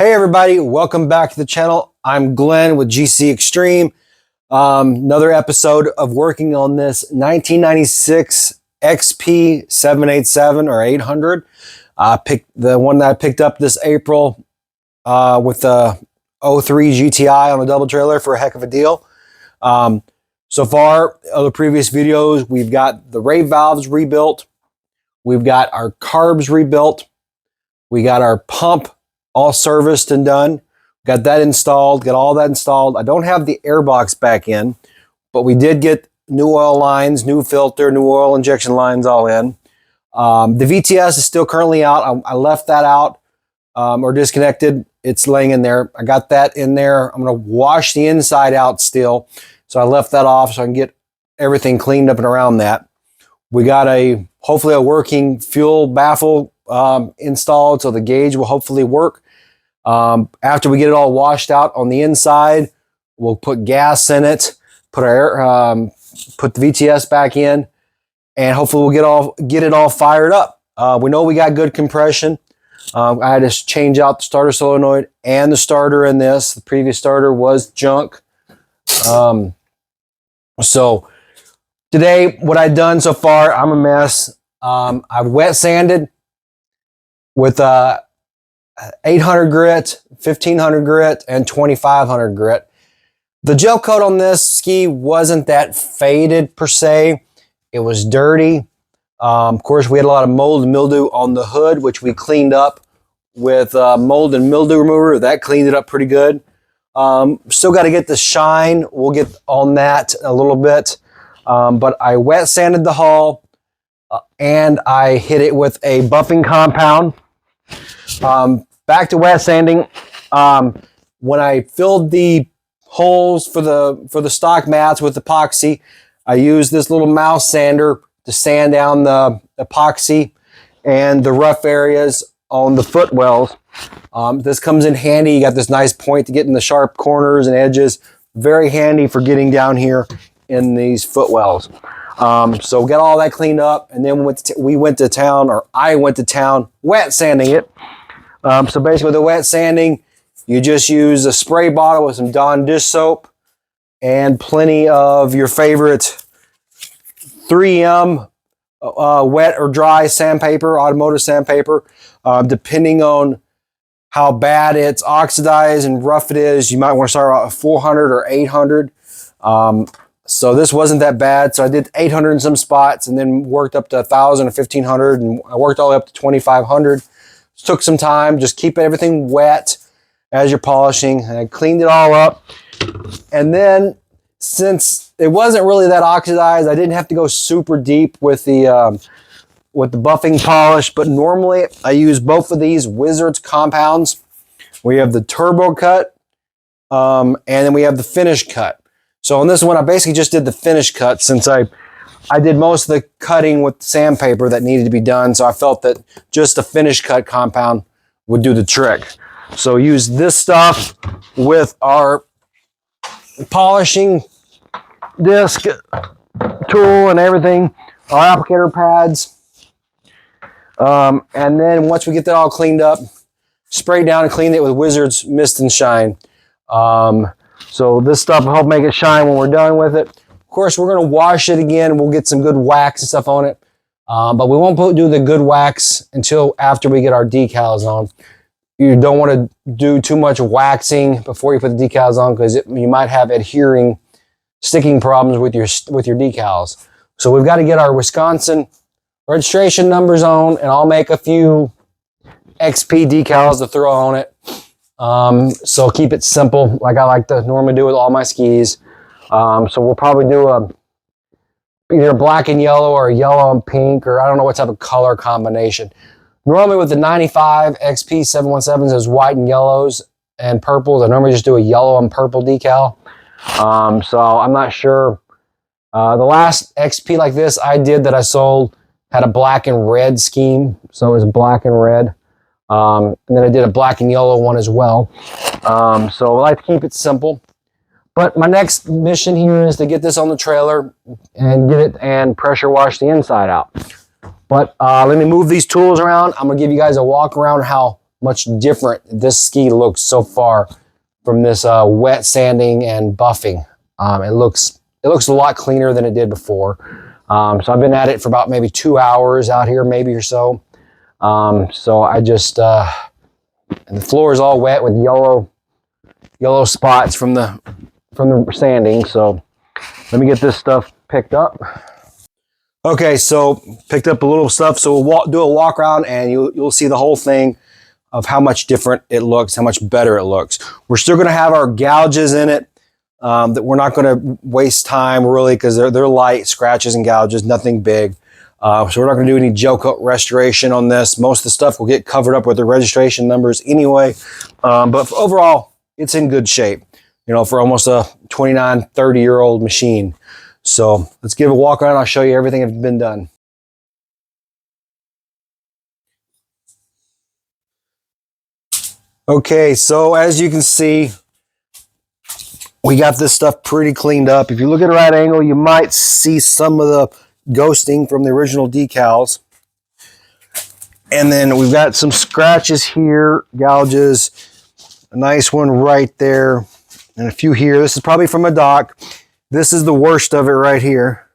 Hey everybody, welcome back to the channel. I'm Glenn with GC Extreme. Another episode of working on this 1996 XP 787 or 800. Picked the one that I picked up this April with the 03 GTI on a double trailer for a heck of a deal. So far, other previous videos, we've got the rave valves rebuilt. We've got our carbs rebuilt. We got our pump all serviced and done. Got that installed, got all that installed. I don't have the airbox back in, but we did get new oil lines, new filter, new oil injection lines all in. The VTS is still currently out. I left that out or disconnected. It's laying in there. I got that in there. I'm going to wash the inside out still. So I left that off so I can get everything cleaned up and around that. We got hopefully a working fuel baffle installed, so the gauge will hopefully work. After we get it all washed out on the inside, we'll put gas in it, put put the VTS back in, and hopefully we'll get it all fired up. We know we got good compression. I had to change out the starter solenoid and the starter in this. The previous starter was junk. So today, what I've done so far, I'm a mess. I've wet sanded with 800 grit, 1500 grit, and 2500 grit. The gel coat on this ski wasn't that faded per se. It was dirty. Of course, we had a lot of mold and mildew on the hood, which we cleaned up with mold and mildew remover. That cleaned it up pretty good. Still got to get the shine. We'll get on that a little bit. But I wet sanded the hull and I hit it with a buffing compound. Back to wet sanding. When I filled the holes for the stock mats with epoxy, I used this little mouse sander to sand down the epoxy and the rough areas on the footwells. This comes in handy. You got this nice point to get in the sharp corners and edges. Very handy for getting down here in these footwells. So we got all that cleaned up, and then we went to town, or I went to town wet sanding it. So basically with the wet sanding, you just use a spray bottle with some Dawn dish soap and plenty of your favorite 3M wet or dry sandpaper, automotive sandpaper. Depending on how bad it's oxidized and rough it is, you might want to start out at 400 or 800. So this wasn't that bad. So I did 800 in some spots and then worked up to 1,000 or 1,500, and I worked all the way up to 2,500. Took some time, just keep everything wet as you're polishing. And I cleaned it all up. And then since it wasn't really that oxidized, I didn't have to go super deep with the buffing polish, but normally I use both of these Wizards compounds. We have the turbo cut and then we have the finish cut. So on this one, I basically just did the finish cut since I did most of the cutting with sandpaper that needed to be done. So I felt that just a finish cut compound would do the trick. So use this stuff with our polishing disc tool and everything, our applicator pads. And then once we get that all cleaned up, spray down and clean it with Wizards Mist and Shine. So this stuff will help make it shine when we're done with it. Of course, we're going to wash it again. We'll get some good wax and stuff on it. But we won't do the good wax until after we get our decals on. You don't want to do too much waxing before you put the decals on, because you might have sticking problems with your decals. So we've got to get our Wisconsin registration numbers on, and I'll make a few XP decals to throw on it. So keep it simple, like I like to normally do with all my skis. So we'll probably do either black and yellow or yellow and pink, or I don't know what type of color combination. Normally with the 95 XP 717s, there's white and yellows and purples. I normally just do a yellow and purple decal. So I'm not sure. The last XP like this I did that I sold had a black and red scheme. So it was black and red. And then I did a black and yellow one as well. So I like to keep it simple. But my next mission here is to get this on the trailer and get it and pressure wash the inside out. But let me move these tools around. I'm going to give you guys a walk around how much different this ski looks so far from this wet sanding and buffing. It looks a lot cleaner than it did before. So I've been at it for about maybe 2 hours out here, maybe or so. So I just, and the floor is all wet with yellow spots from the sanding. So let me get this stuff picked up. Okay, so picked up a little stuff. So we'll do a walk around and you'll see the whole thing of how much different it looks, how much better it looks. We're still gonna have our gouges in it. That we're not going to waste time really because they're light scratches and gouges, nothing big. So we're not going to do any gel coat restoration on this. Most of the stuff will get covered up with the registration numbers anyway. But overall, it's in good shape, you know, for almost a 29, 30-year-old machine. So let's give a walk around. I'll show you everything that's been done. Okay, so as you can see, we got this stuff pretty cleaned up. If you look at a right angle, you might see some of the ghosting from the original decals. And then we've got some scratches here, gouges, a nice one right there, and a few here. This is probably from a dock. This is the worst of it right here.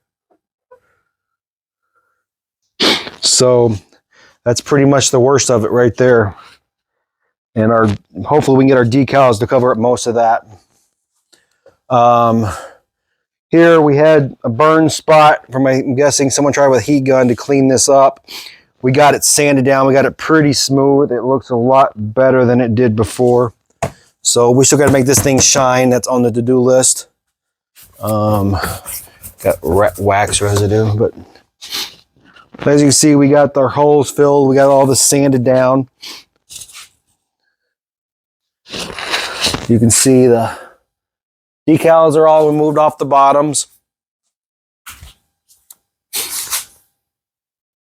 So that's pretty much the worst of it right there. And hopefully we can get our decals to cover up most of that. Here we had a burn spot from, I'm guessing someone tried with a heat gun to clean this up. We got it sanded down. We got it pretty smooth. It looks a lot better than it did before. So we still got to make this thing shine. That's on the to-do list. Got wax residue, but as you can see, we got our holes filled. We got all this sanded down. You can see the decals are all removed off the bottoms.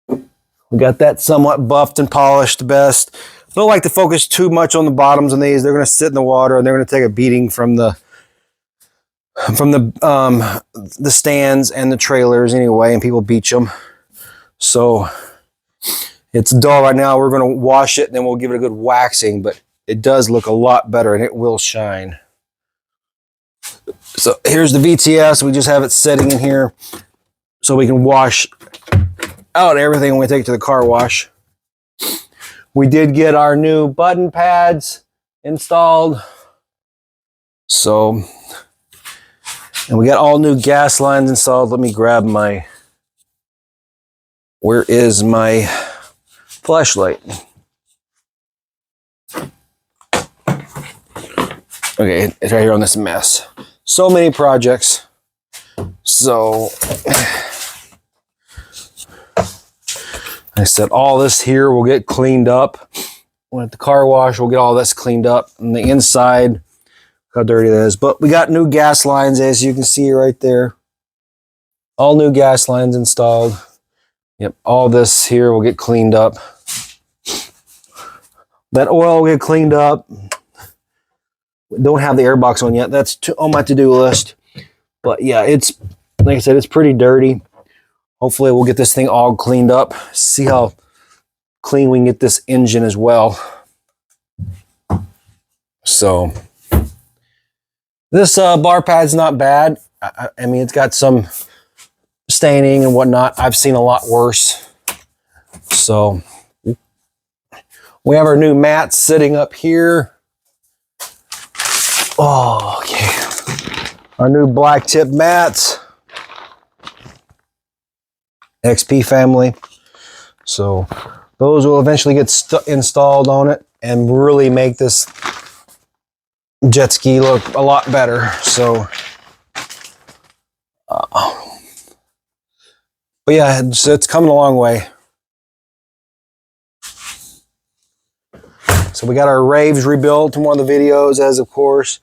We got that somewhat buffed and polished best. Don't like to focus too much on the bottoms on these. They're going to sit in the water and they're going to take a beating from the stands and the trailers anyway, and people beach them. So it's dull right now. We're going to wash it and then we'll give it a good waxing, but it does look a lot better and it will shine. So here's the VTS. We just have it sitting in here so we can wash out everything when we take it to the car wash. We did get our new button pads installed. So, and we got all new gas lines installed. Let me grab my, where is my flashlight? Okay, it's right here on this mess. So many projects. So I said all this here will get cleaned up. When at the car wash, we'll get all this cleaned up. On the inside, how dirty that is. But we got new gas lines, as you can see right there. All new gas lines installed. Yep, all this here will get cleaned up. That oil will get cleaned up. Don't have the airbox on yet. That's on my to-do list. But yeah, it's, like I said, it's pretty dirty. Hopefully we'll get this thing all cleaned up. See how clean we can get this engine as well. So this bar pad's not bad. I mean, it's got some staining and whatnot. I've seen a lot worse. So we have our new mats sitting up here. Oh, okay. Our new BlackTip mats. XP family. So those will eventually get installed on it and really make this jet ski look a lot better. So, but yeah, it's coming a long way. So we got our raves rebuilt from one of the videos, as of course.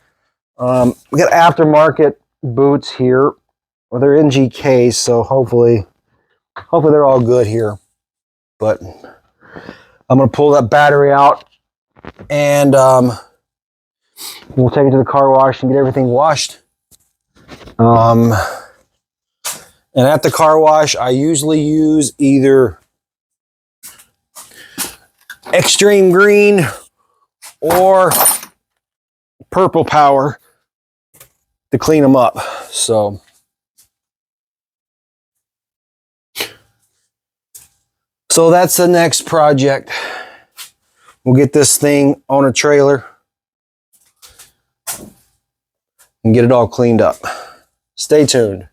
We got aftermarket boots here. Well, they're in GK, so hopefully they're all good here. But I'm gonna pull that battery out and we'll take it to the car wash and get everything washed. And at the car wash, I usually use either extreme green or purple power to clean them up. So that's the next project. We'll get this thing on a trailer and get it all cleaned up. Stay tuned.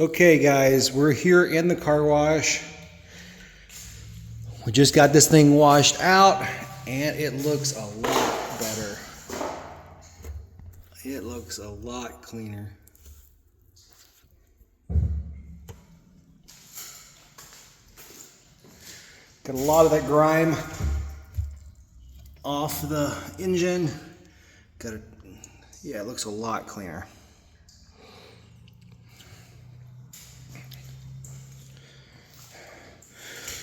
Okay guys, we're here in the car wash. We just got this thing washed out and it looks a lot better. It looks a lot cleaner. Got a lot of that grime off the engine. Yeah, it looks a lot cleaner.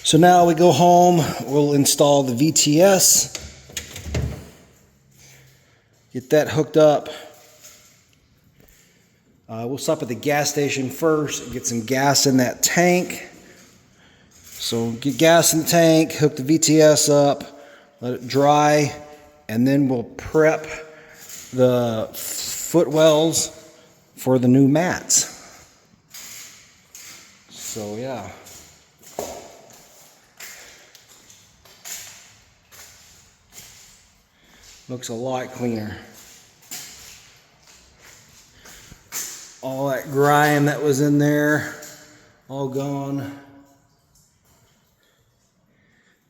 So now we go home, we'll install the VTS, get that hooked up. We'll stop at the gas station first and get some gas in that tank. So get gas in the tank, hook the VTS up, let it dry, and then we'll prep the footwells for the new mats. So yeah. Looks a lot cleaner. All that grime that was in there, all gone.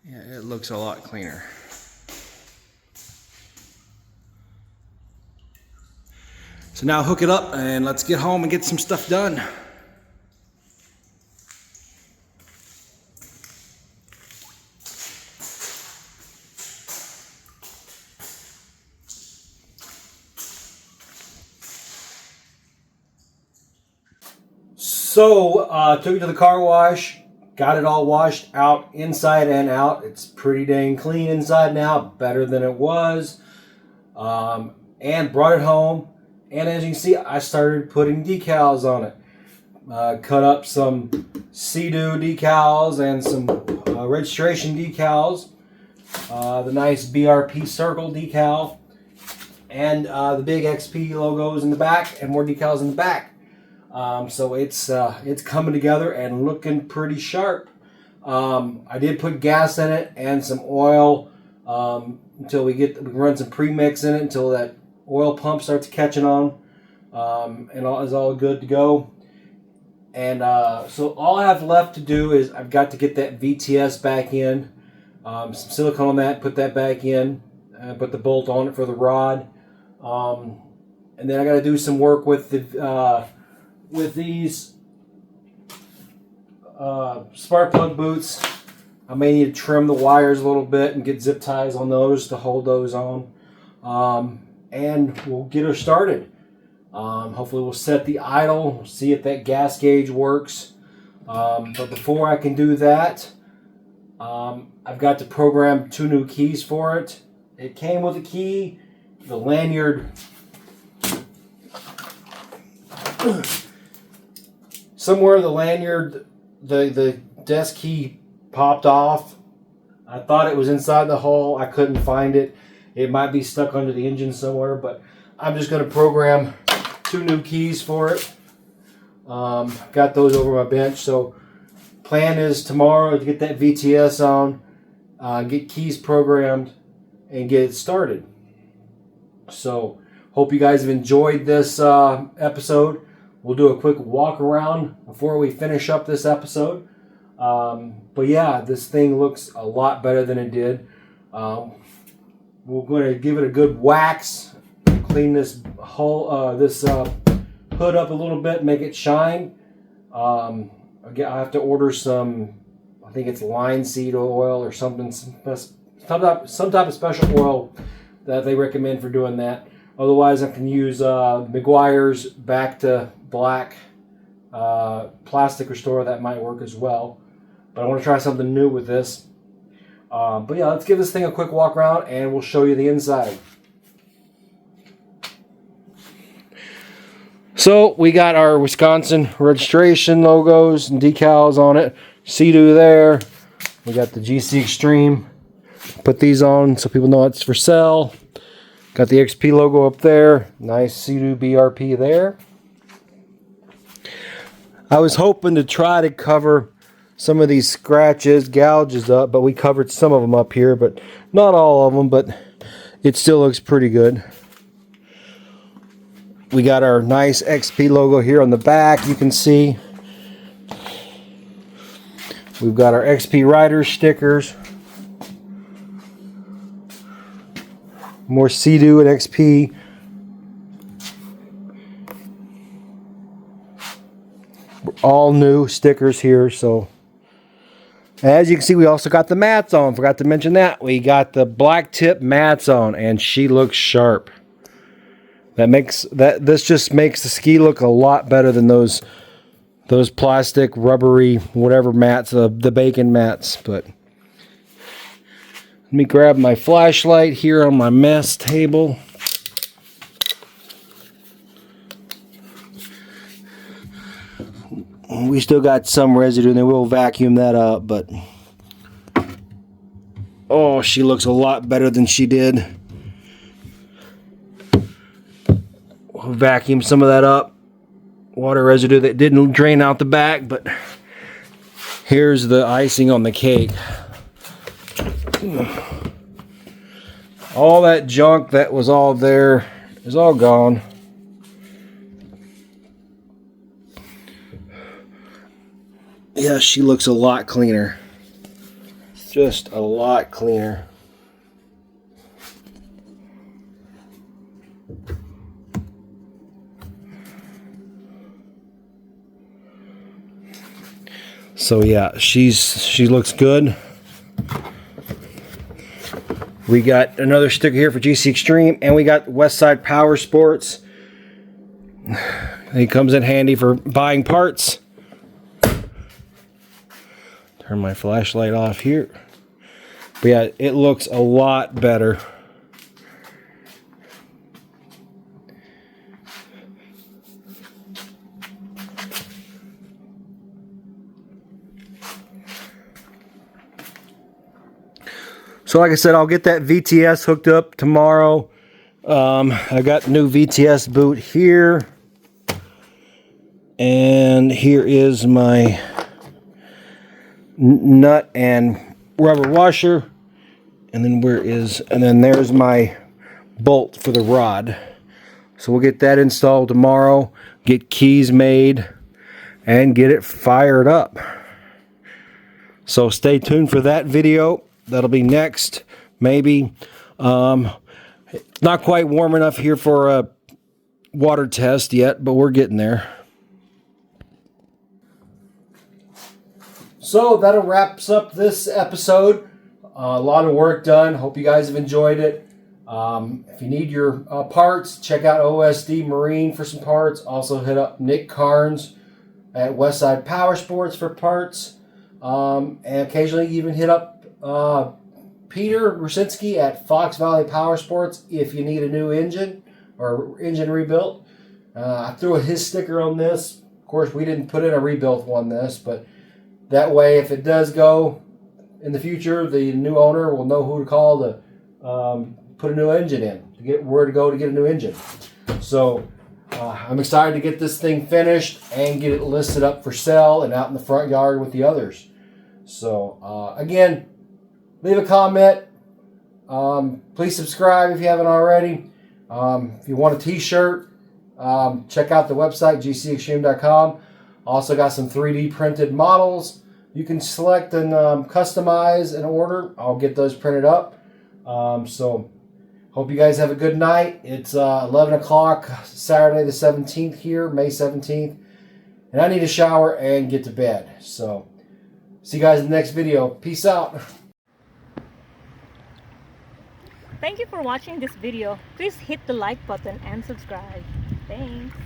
Yeah, it looks a lot cleaner. So now hook it up and let's get home and get some stuff done. So, took it to the car wash, got it all washed out inside and out. It's pretty dang clean inside and out, better than it was. And brought it home. And as you can see, I started putting decals on it. Cut up some Sea-Doo decals and some registration decals. The nice BRP circle decal. And the big XP logos in the back and more decals in the back. So it's coming together and looking pretty sharp. I did put gas in it and some oil until we can run some premix in it until that oil pump starts catching on, and all is all good to go. And so all I have left to do is I've got to get that VTS back in, some silicone on that, put that back in, and put the bolt on it for the rod, and then I got to do some work with the with these spark plug boots. I may need to trim the wires a little bit and get zip ties on those to hold those on, and we'll get her started. Hopefully we'll set the idle, see if that gas gauge works, but before I can do that, I've got to program 2 new keys for it. It came with a key, the lanyard somewhere the lanyard, the desk key popped off, I thought it was inside the hull. I couldn't find it. It might be stuck under the engine somewhere, but I'm just going to program 2 new keys for it. Got those over my bench. So plan is tomorrow to get that VTS on, get keys programmed, and get it started. So hope you guys have enjoyed this episode. We'll do a quick walk around before we finish up this episode. But yeah, this thing looks a lot better than it did. We're going to give it a good wax, clean this hull, this hood up a little bit, make it shine. I have to order some, I think it's linseed oil or something, some type of special oil that they recommend for doing that. Otherwise, I can use McGuire's Back to Black plastic restorer. That might work as well. But I want to try something new with this. But yeah, let's give this thing a quick walk around and we'll show you the inside. So we got our Wisconsin registration logos and decals on it. Sea-Doo there. We got the GC Extreme. Put these on so people know it's for sale. Got the XP logo up there. Nice Sea-Doo BRP there. I was hoping to try to cover some of these scratches, gouges up, but we covered some of them up here, but not all of them, but it still looks pretty good. We got our nice XP logo here on the back, you can see. We've got our XP Rider stickers. More Sea-Doo and XP. All new stickers here, so. As you can see, we also got the mats on. Forgot to mention that. We got the BlackTip mats on, and she looks sharp. This just makes the ski look a lot better than those plastic, rubbery, whatever mats, the bacon mats. But let me grab my flashlight here on my mess table. We still got some residue, and then we'll vacuum that up, but oh, she looks a lot better than she did. We'll vacuum some of that up. Water residue that didn't drain out the back, but here's the icing on the cake. All that junk that was all there is all gone. Yeah, she looks a lot cleaner. Just a lot cleaner. So yeah, she looks good. We got another sticker here for GC Extreme, and we got Westside Power Sports. It comes in handy for buying parts. Turn my flashlight off here. But yeah, it looks a lot better. So like I said, I'll get that VTS hooked up tomorrow. I got new VTS boot here. And here is my nut and rubber washer, and then there's my bolt for the rod. So we'll get that installed tomorrow, get keys made, and get it fired up. So stay tuned for that video. That'll be next, maybe. Not quite warm enough here for a water test yet, but we're getting there. So that'll wraps up this episode. A lot of work done. Hope you guys have enjoyed it. If you need your parts, check out OSD Marine for some parts. Also hit up Nick Carnes at Westside Power Sports for parts. And occasionally even hit up Peter Rusinski at Fox Valley Power Sports if you need a new engine or engine rebuilt. I threw his sticker on this. Of course, we didn't put in a rebuilt one this, but that way, if it does go, in the future, the new owner will know who to call to put a new engine in, to get where to go to get a new engine. So I'm excited to get this thing finished and get it listed up for sale and out in the front yard with the others. So again, leave a comment. Please subscribe if you haven't already. If you want a t-shirt, check out the website, gcextreme.com. Also got some 3D printed models you can select and customize and order. I'll get those printed up. So hope you guys have a good night. It's 11 o'clock Saturday the 17th here, May 17th. And I need a shower and get to bed. So see you guys in the next video. Peace out. Thank you for watching this video. Please hit the like button and subscribe. Thanks.